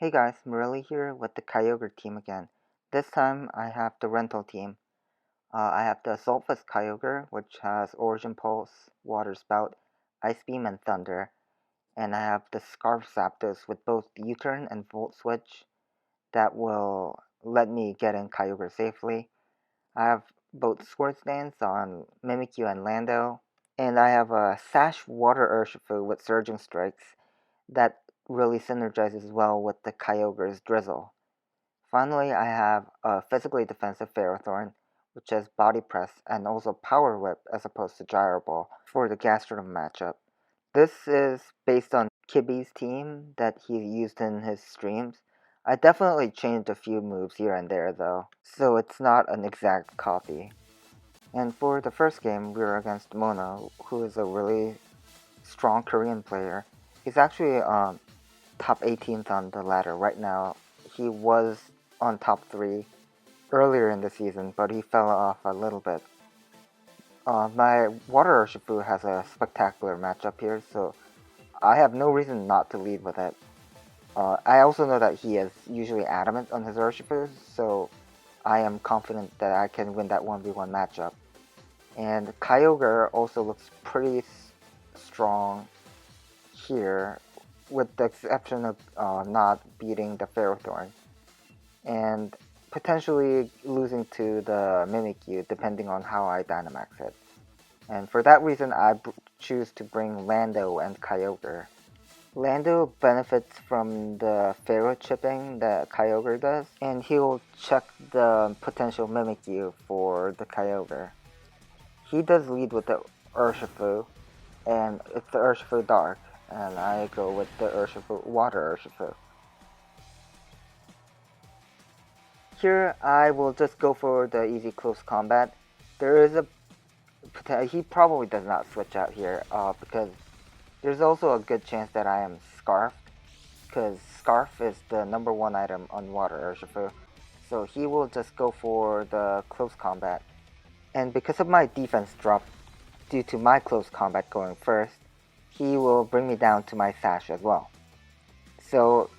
Hey guys, Morelli here with the Kyogre team again. This time I have the rental team. I have the Assault Vest Kyogre, which has Origin Pulse, Water Spout, Ice Beam, and Thunder. And I have the Scarf Zapdos with both U-Turn and Volt Switch that will let me get in Kyogre safely. I have both Swords Dance on Mimikyu and Lando. And I have a Sash Water Urshifu with Surging Strikes that really synergizes well with the Kyogre's Drizzle. Finally, I have a physically defensive Ferrothorn, which has Body Press and also Power Whip as opposed to Gyro Ball for the Gastrodon matchup. This is based on Kiby's team that he used in his streams. I definitely changed a few moves here and there though, so it's not an exact copy. And for the first game, we were against Mona, who is a really strong Korean player. He's actually top 18th on the ladder right now. He was on top 3 earlier in the season, but he fell off a little bit. My Water Urshifu has a spectacular matchup here, so I have no reason not to lead with it. I also know that he is usually adamant on his Urshifu, so I am confident that I can win that 1v1 matchup. And Kyogre also looks pretty strong here, with the exception of not beating the Ferrothorn, and potentially losing to the Mimikyu depending on how I Dynamax it. And for that reason, I choose to bring Lando and Kyogre. Lando benefits from the Pharaoh chipping that Kyogre does, and he will check the potential Mimikyu for the Kyogre. He does lead with the Urshifu, and it's the Urshifu Dark, and I go with the Urshifu Water Urshifu. Here, I will just go for the easy close combat. There is a he probably does not switch out here because there's also a good chance that I am Scarfed, because Scarf is the #1 item on Water Urshifu, so he will just go for the close combat. And because of my defense drop due to my close combat going first, he will bring me down to my Sash as well. So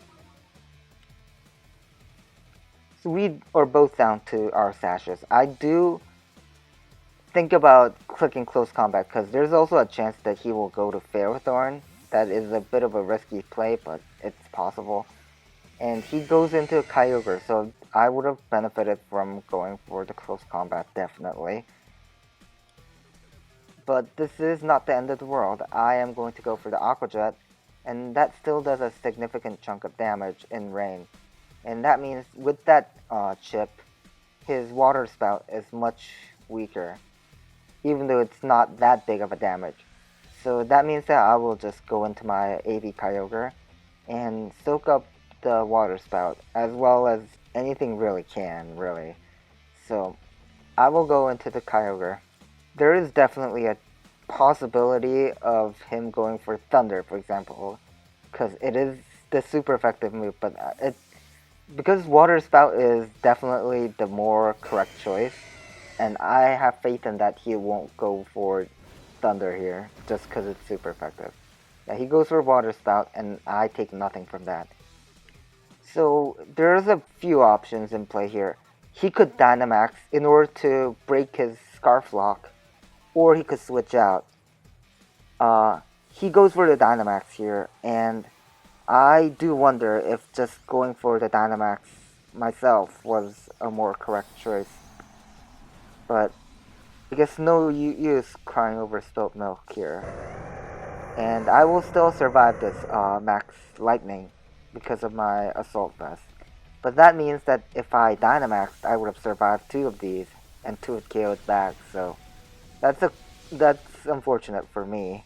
we are both down to our Sashes. I do think about clicking close combat because there's also a chance that he will go to Ferrothorn. That is a bit of a risky play, but it's possible. And he goes into Kyogre, so I would have benefited from going for the close combat, definitely. But this is not the end of the world. I am going to go for the Aqua Jet, and that still does a significant chunk of damage in rain. And that means with that chip, his Water Spout is much weaker, even though it's not that big of a damage. So that means that I will just go into my AV Kyogre and soak up the Water Spout, as well as anything really can, really. So I will go into the Kyogre. There is definitely a possibility of him going for Thunder, for example, because it is the super effective move, but because Water Spout is definitely the more correct choice, and I have faith in that he won't go for Thunder here, just because it's super effective. Yeah, he goes for Water Spout, and I take nothing from that. So there's a few options in play here. He could Dynamax in order to break his Scarf Lock, or he could switch out. He goes for the Dynamax here, and I do wonder if just going for the Dynamax myself was a more correct choice. But I guess no use crying over spilt milk here. And I will still survive this Max Lightning because of my Assault Vest. But that means that if I Dynamaxed, I would have survived 2 of these, and 2 KO'd back, so that's unfortunate for me.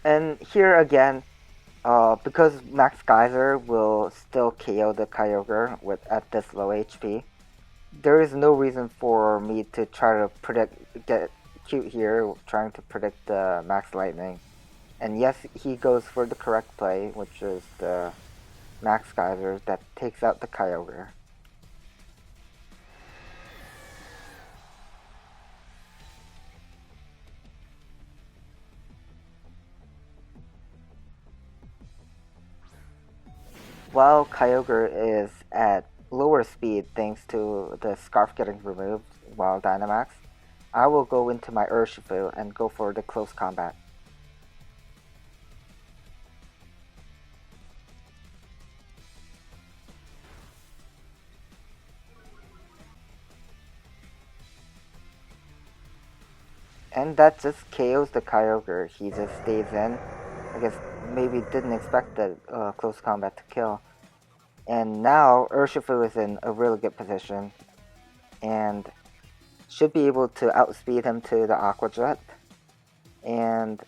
And here again, because Max Geyser will still KO the Kyogre at this low HP, there is no reason for me to try to get cute here, trying to predict the Max Lightning. And yes, he goes for the correct play, which is the Max Geyser that takes out the Kyogre. while Kyogre is at lower speed thanks to the scarf getting removed while Dynamax, I will go into my Urshifu and go for the close combat. And that just KOs the Kyogre. He just stays in. I guess maybe didn't expect the close combat to kill. And now Urshifu is in a really good position and should be able to outspeed him to the Aqua Jet. And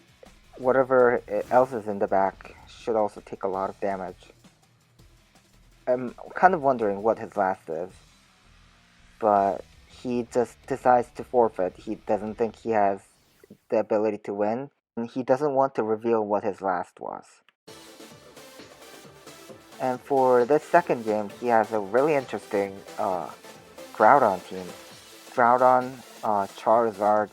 whatever else is in the back should also take a lot of damage. I'm kind of wondering what his last is, but he just decides to forfeit. He doesn't think he has the ability to win, and he doesn't want to reveal what his last was. And for this second game, he has a really interesting Groudon team. Groudon, Charizard,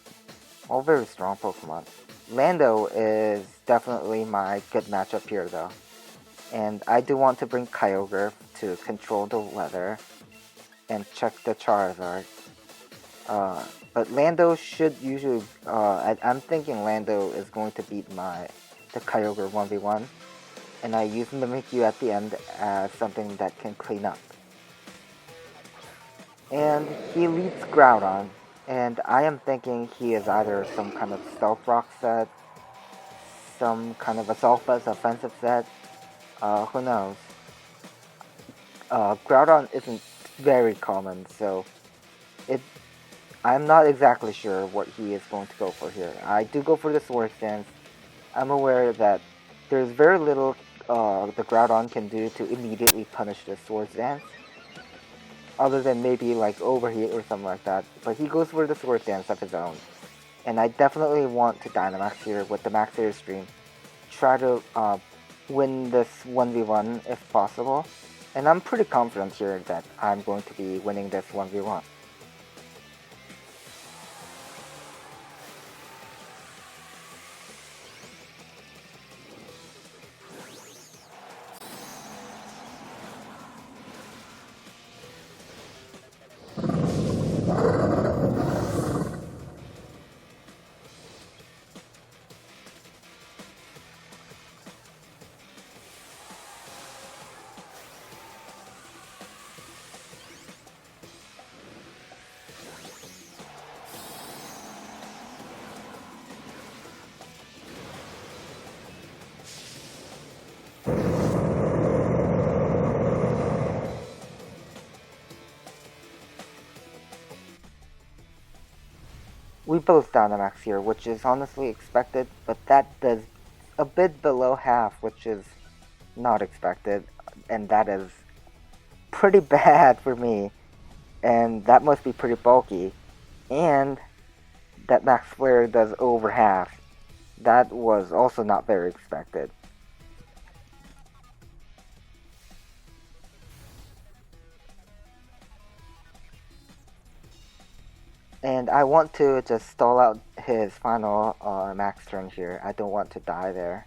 all very strong Pokemon. Lando is definitely my good matchup here though. And I do want to bring Kyogre to control the weather and check the Charizard. But Lando should usually, I'm thinking Lando is going to beat the Kyogre 1v1. And I use Mimikyu at the end as something that can clean up. And he leads Groudon, and I am thinking he is either some kind of Stealth Rock set, some kind of Asalfa's offensive set, who knows. Groudon isn't very common, so I'm not exactly sure what he is going to go for here. I do go for the Swords Dance. I'm aware that there's very little the Groudon can do to immediately punish the Swords Dance, other than maybe like Overheat or something like that, but he goes for the Swords Dance of his own. And I definitely want to Dynamax here with the Max Airstream, try to win this 1v1 if possible, and I'm pretty confident here that I'm going to be winning this 1v1. We both Dynamax here, which is honestly expected, but that does a bit below half, which is not expected, and that is pretty bad for me, and that must be pretty bulky, and that Max Flare does over half. That was also not very expected. And I want to just stall out his final max turn here. I don't want to die there.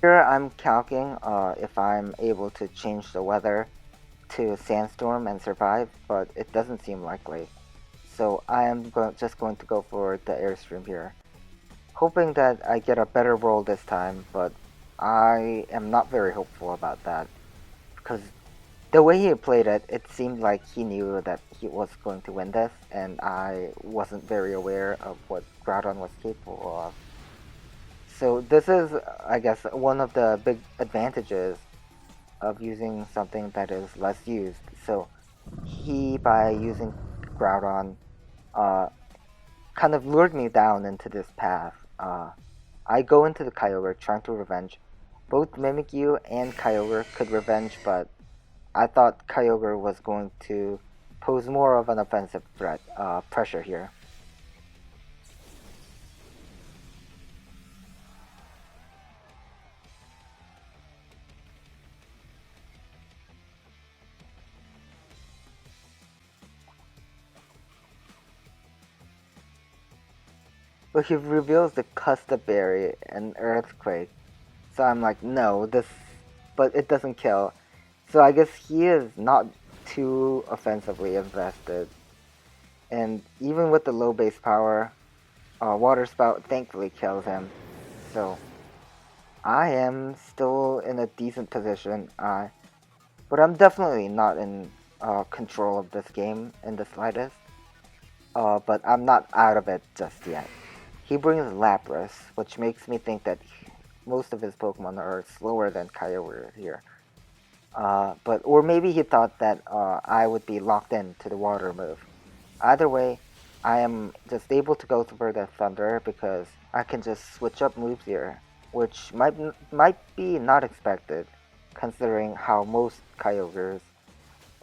Here I'm calculating if I'm able to change the weather to Sandstorm and survive, but it doesn't seem likely. So I am just going to go for the Airstream here, hoping that I get a better roll this time, but I am not very hopeful about that, because the way he played it, it seemed like he knew that he was going to win this, and I wasn't very aware of what Groudon was capable of. So this is, I guess, one of the big advantages of using something that is less used. So he, by using Groudon, kind of lured me down into this path. I go into the Kyogre trying to revenge. Both Mimikyu and Kyogre could revenge, but I thought Kyogre was going to pose more of an offensive threat, pressure here. But he reveals the custom berry and earthquake. So I'm like, no, this, but it doesn't kill. So I guess he is not too offensively invested. And even with the low base power, Water Spout thankfully kills him. So I am still in a decent position. But I'm definitely not in control of this game in the slightest. But I'm not out of it just yet. He brings Lapras, which makes me think that most of his Pokemon are slower than Kyogre here. Or maybe he thought that I would be locked in to the water move. Either way, I am just able to go for the Thunder because I can just switch up moves here, which might be not expected, considering how most Kyogres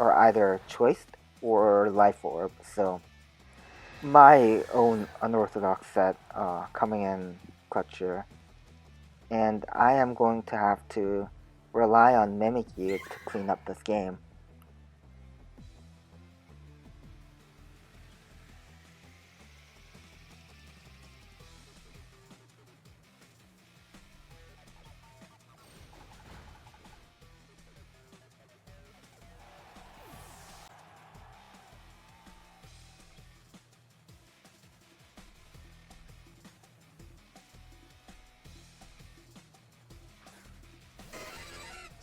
are either choiced or Life Orb. So my own unorthodox set coming in clutch here, and I am going to have to rely on Mimikyu to clean up this game.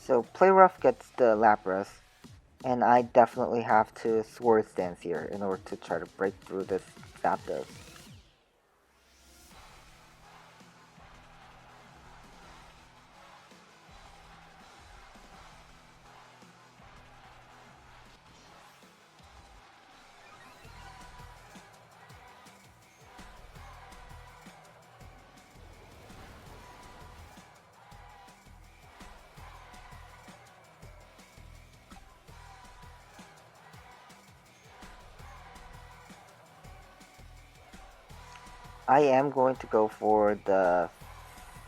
So play rough gets the Lapras, and I definitely have to Sword Stance here in order to try to break through this Zapdos. I am going to go for the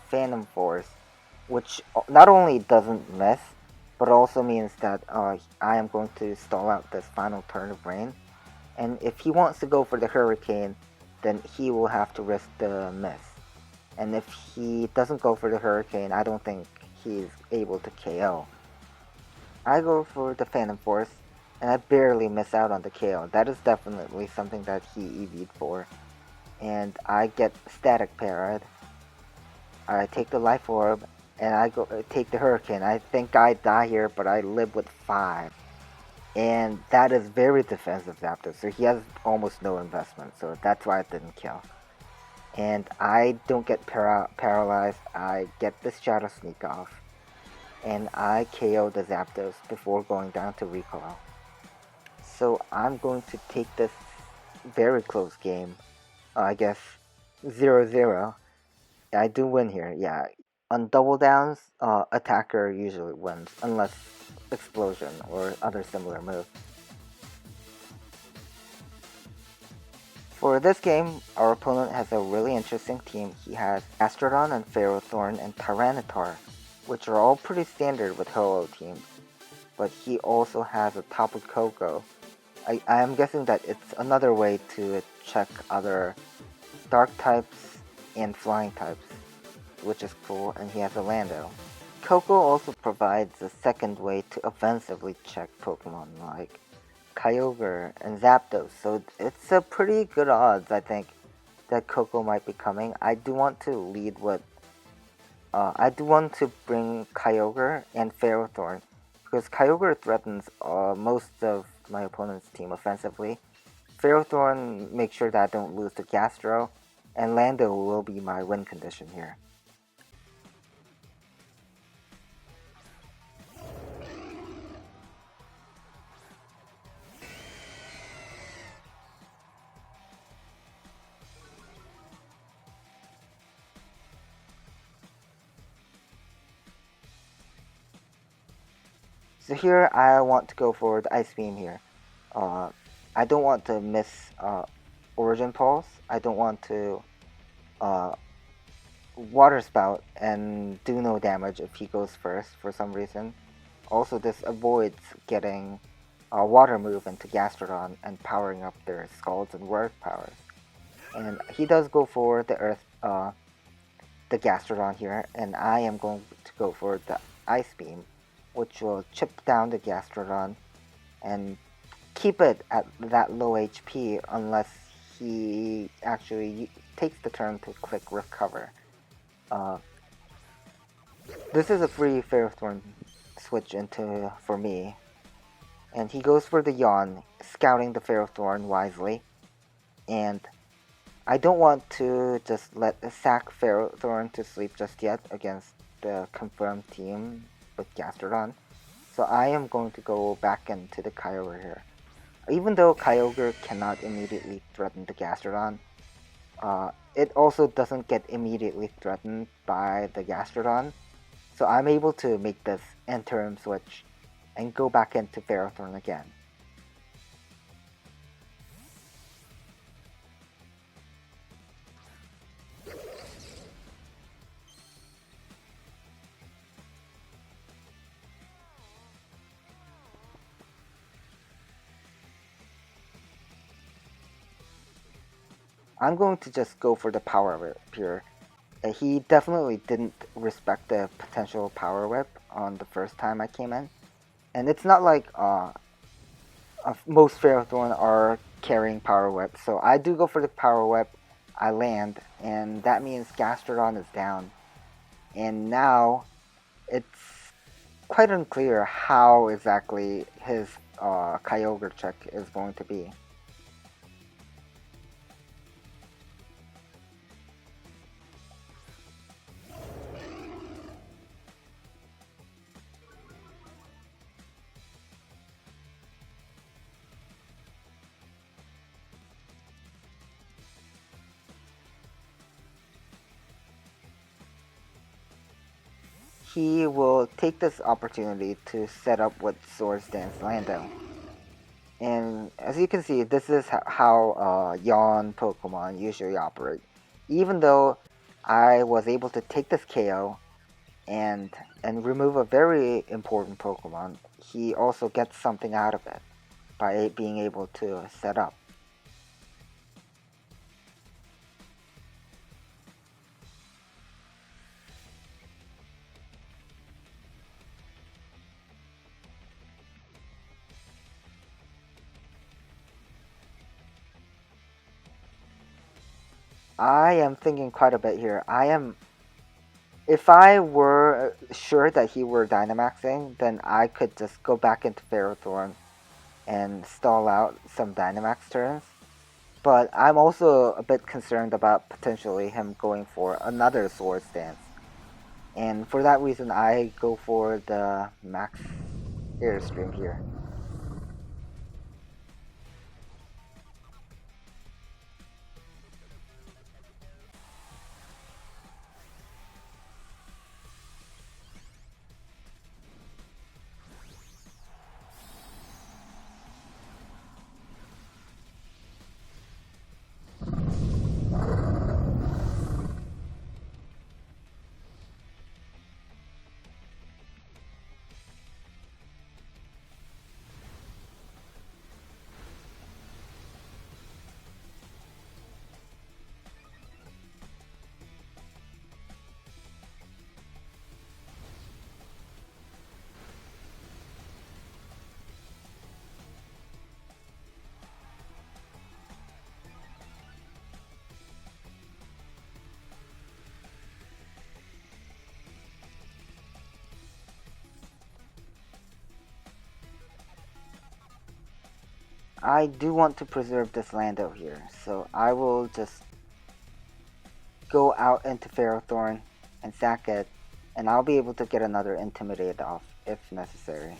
Phantom Force, which not only doesn't miss, but also means that I am going to stall out this final turn of rain. And if he wants to go for the Hurricane, then he will have to risk the miss. And if he doesn't go for the Hurricane, I don't think he's able to KO. I go for the Phantom Force, and I barely miss out on the KO. That is definitely something that he EV'd for. And I get Static Parrot. I take the Life Orb, and I go take the Hurricane. I think I die here, but I live with 5. And that is very defensive Zapdos, so he has almost no investment, so that's why it didn't kill. And I don't get paralyzed, I get this Shadow Sneak off, and I KO the Zapdos before going down to recoil. So I'm going to take this very close game, I guess 0-0. I do win here, yeah. On double downs, attacker usually wins, unless explosion or other similar move. For this game, our opponent has a really interesting team. He has Astrodon and Ferrothorn and Tyranitar, which are all pretty standard with Ho-Oh teams. But he also has a Tapu Koko. I am guessing that it's another way to check other dark types and flying types, which is cool, and he has a Lando. Koko also provides a second way to offensively check Pokemon like Kyogre and Zapdos, so it's a pretty good odds, I think, that Koko might be coming. I do want to lead with, I do want to bring Kyogre and Ferrothorn, because Kyogre threatens most of my opponent's team offensively. Ferrothorn makes sure that I don't lose to Gastro, and Lando will be my win condition here. So here I want to go for the Ice Beam here. I don't want to miss Origin Pulse. I don't want to Water Spout and do no damage if he goes first for some reason. Also, this avoids getting Water Move into Gastrodon and powering up their Scalds and Word powers. And he does go for the Gastrodon here, and I am going to go for the Ice Beam, which will chip down the Gastrodon and keep it at that low HP unless he actually takes the turn to click Recover. Uh, this is a free Ferrothorn switch into for me, and he goes for the Yawn, scouting the Ferrothorn wisely, and I don't want to just let sack Ferrothorn to sleep just yet against the confirmed team with Gastrodon, so I am going to go back into the Kyogre here. Even though Kyogre cannot immediately threaten the Gastrodon, it also doesn't get immediately threatened by the Gastrodon, so I'm able to make this interim switch and go back into Ferrothorn again. I'm going to just go for the Power Whip here. He definitely didn't respect the potential Power Whip on the first time I came in. And it's not like most Ferrothorn are carrying Power Whip, so I do go for the Power Whip, I land, and that means Gastrodon is down. And now, it's quite unclear how exactly his Kyogre check is going to be. He will take this opportunity to set up with Swords Dance Lando. And as you can see, this is how Yawn Pokemon usually operate. Even though I was able to take this KO and remove a very important Pokemon, he also gets something out of it by being able to set up. I am thinking quite a bit here. If I were sure that he were Dynamaxing, then I could just go back into Ferrothorn and stall out some Dynamax turns. But I'm also a bit concerned about potentially him going for another Swords Dance. And for that reason, I go for the Max Airstream here. I do want to preserve this Lando here, so I will just go out into Ferrothorn and sack it, and I'll be able to get another Intimidate off if necessary.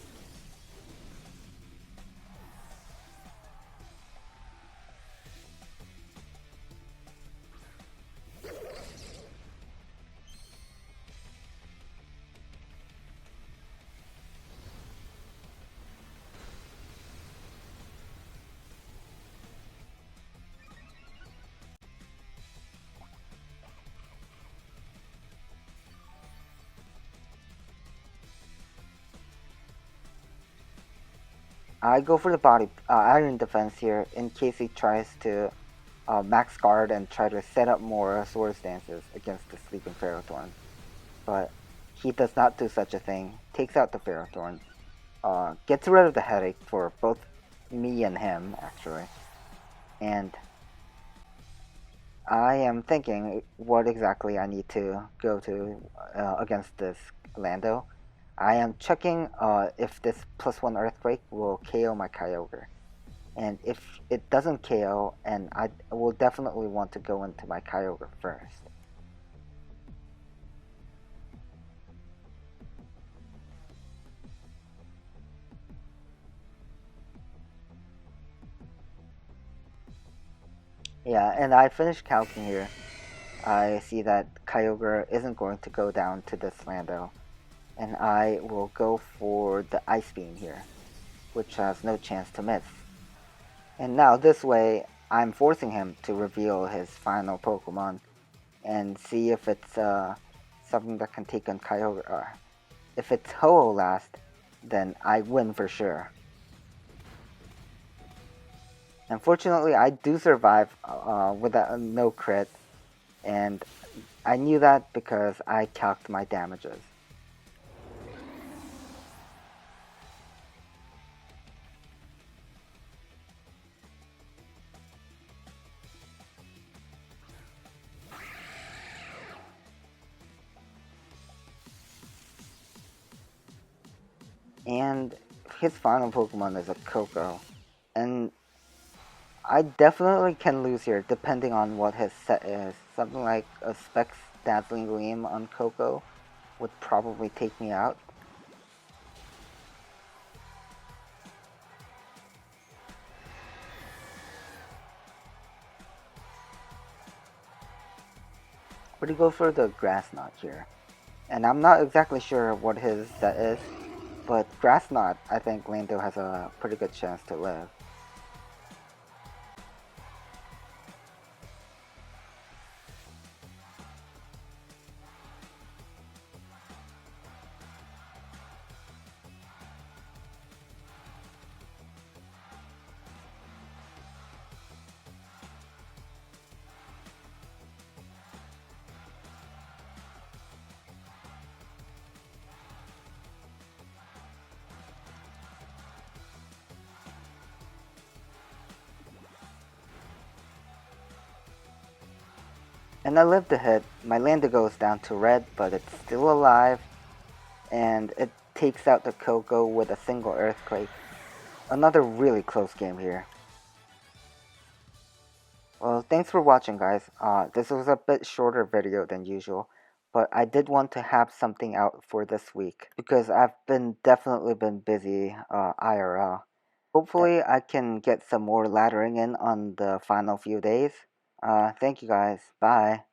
I go for the body Iron Defense here in case he tries to max guard and try to set up more Swords Dances against the Sleeping Ferrothorn. But he does not do such a thing, takes out the Ferrothorn, gets rid of the headache for both me and him, actually. And I am thinking what exactly I need to go to against this Lando. I am checking if this +1 Earthquake will KO my Kyogre. And if it doesn't KO, and I will definitely want to go into my Kyogre first. Yeah, and I finished calculating here. I see that Kyogre isn't going to go down to this Lando, and I will go for the Ice Beam here, which has no chance to miss. And now this way, I'm forcing him to reveal his final Pokemon and see if it's something that can take on Kyogre. If it's Ho-Oh then I win for sure. Unfortunately, I do survive with a no crit, and I knew that because I calced my damages. And his final Pokemon is a Koko, and I definitely can lose here depending on what his set is. Something like a Specs Dazzling Gleam on Koko would probably take me out. But he goes for the Grass Knot here. And I'm not exactly sure what his set is, but Grass Knot, I think Lando has a pretty good chance to live. And I live the hit. My Lando goes down to red, but it's still alive, and it takes out the Koko with a single Earthquake. Another really close game here. Well, thanks for watching, guys. This was a bit shorter video than usual, but I did want to have something out for this week because I've definitely been busy IRL. Hopefully, I can get some more laddering in on the final few days. Thank you, guys. Bye.